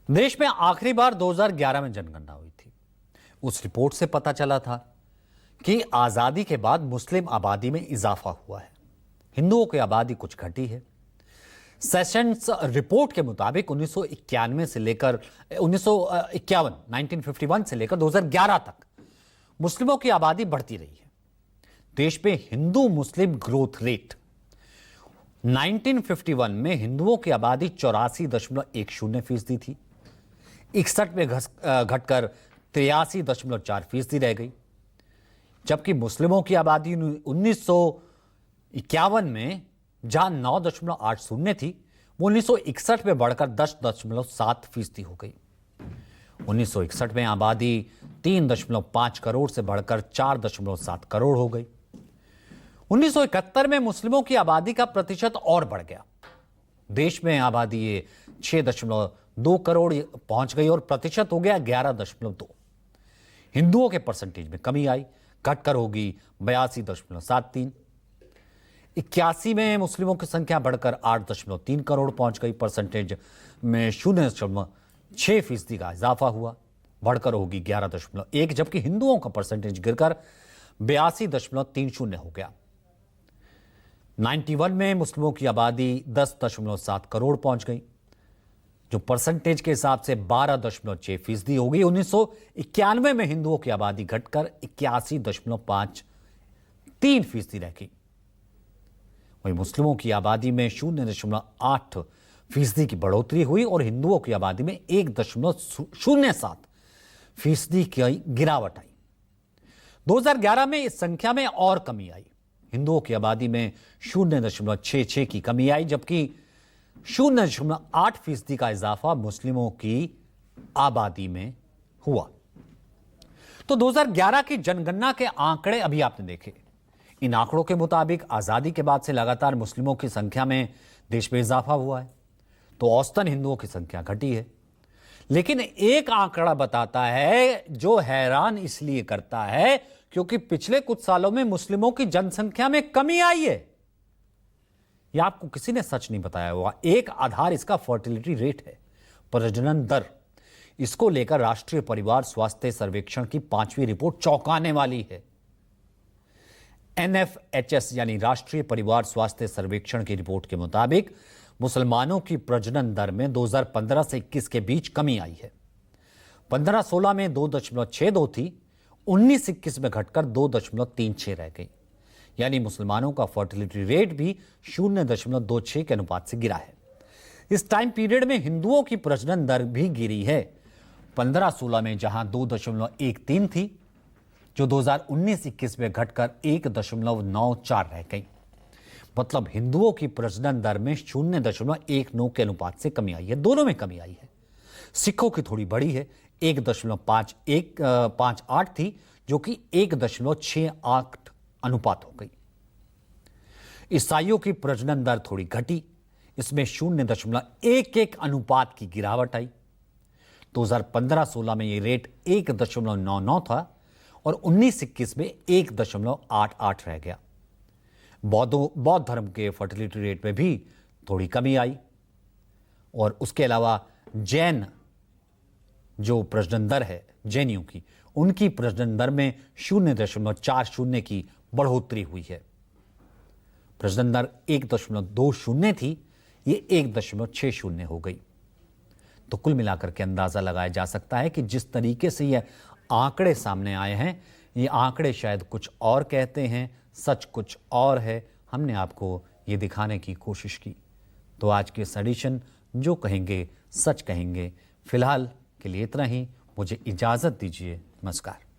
देश में आखिरी बार 2011 में जनगणना हुई थी। उस रिपोर्ट से पता चला था कि आजादी के बाद मुस्लिम आबादी में इजाफा हुआ है, हिंदुओं की आबादी कुछ घटी है। सेशंस रिपोर्ट के मुताबिक 1951 से लेकर 1951 से लेकर 2011 तक मुस्लिमों की आबादी बढ़ती रही है। देश में हिंदू मुस्लिम ग्रोथ रेट 1951 में हिंदुओं की आबादी 84.10% थी, 61 में घटकर 83.4% रह गई, जबकि मुस्लिमों की आबादी 1951 में जहां 9.80 थी, वो 1961 में बढ़कर 10.7% हो गई। 1961 में आबादी 3.5 करोड़ से बढ़कर 4.7 करोड़ हो गई। 1971 में मुस्लिमों की आबादी का प्रतिशत और बढ़ गया। देश में आबादी 6.2 करोड़ पहुंच गई और प्रतिशत हो गया 11.2। हिंदुओं के परसेंटेज में कमी आई, घटकर होगी 82.73। 81 में मुस्लिमों की संख्या बढ़कर 8.3 करोड़ पहुंच गई, परसेंटेज में 0.6% का इजाफा हुआ, बढ़कर होगी 11.1, जबकि हिंदुओं का परसेंटेज गिरकर 82.30 हो गया। 91 में मुस्लिमों की आबादी 10.7 करोड़ पहुंच गई, जो परसेंटेज के हिसाब से 12.6% हो गई। 1991 में हिंदुओं की आबादी घटकर 81.53% रह गई। वहीं मुस्लिमों की आबादी में 0.8% की बढ़ोतरी हुई और हिंदुओं की आबादी में 1.07% की गिरावट आई। 2011 में इस संख्या में और कमी आई। हिंदुओं की आबादी में 0.66 की कमी आई, जबकि 0.8% का इजाफा मुस्लिमों की आबादी में हुआ। तो 2011 की जनगणना के आंकड़े अभी आपने देखे। इन आंकड़ों के मुताबिक आजादी के बाद से लगातार मुस्लिमों की संख्या में देश में इजाफा हुआ है, तो औसतन हिंदुओं की संख्या घटी है। लेकिन एक आंकड़ा बताता है जो हैरान इसलिए करता है क्योंकि पिछले कुछ सालों में मुस्लिमों की जनसंख्या में कमी आई है। यह आपको किसी ने सच नहीं बताया हुआ। एक आधार इसका फर्टिलिटी रेट है, प्रजनन दर। इसको लेकर राष्ट्रीय परिवार स्वास्थ्य सर्वेक्षण की 5वीं रिपोर्ट चौंकाने वाली है। NFHS यानी राष्ट्रीय परिवार स्वास्थ्य सर्वेक्षण की रिपोर्ट के मुताबिक मुसलमानों की प्रजनन दर में 2015 से 21 के बीच कमी आई है। 15-16 में 2.62 थी, 19-21 में घटकर 2.36 रह गई। यानी मुसलमानों का फर्टिलिटी रेट भी 0.26 के अनुपात से गिरा है। इस टाइम पीरियड में हिंदुओं की प्रजनन दर भी गिरी है। 15-16 में जहां 2.13 थी, जो 2019-21 में घटकर 1.94 रह गई। मतलब हिंदुओं की प्रजनन दर में 0.19 के अनुपात से कमी आई है। दोनों में कमी आई है। सिखों की थोड़ी बड़ी है, 1.58 थी, जो कि 1.68 अनुपात हो गई। ईसाइयों की प्रजनन दर थोड़ी घटी, इसमें 0.11 अनुपात की गिरावट आई। 2015-16 में यह रेट 1.99 था और 19-21 में 1.88 रह गया। बौद्ध धर्म के फर्टिलिटी रेट में भी थोड़ी कमी आई और उसके अलावा जैन जो प्रजनन दर है जैनियों की, उनकी प्रजनन दर में 0.40 की बढ़ोतरी हुई है। प्रजनन दर 1.20 थी, ये 1.60 हो गई। तो कुल मिलाकर के अंदाजा लगाया जा सकता है कि जिस तरीके से ये आंकड़े सामने आए हैं, ये आंकड़े शायद कुछ और कहते हैं, सच कुछ और है। हमने आपको ये दिखाने की कोशिश की। तो आज के इस एडिशन जो कहेंगे सच कहेंगे, फिलहाल के लिए इतना ही। मुझे इजाजत दीजिए। नमस्कार।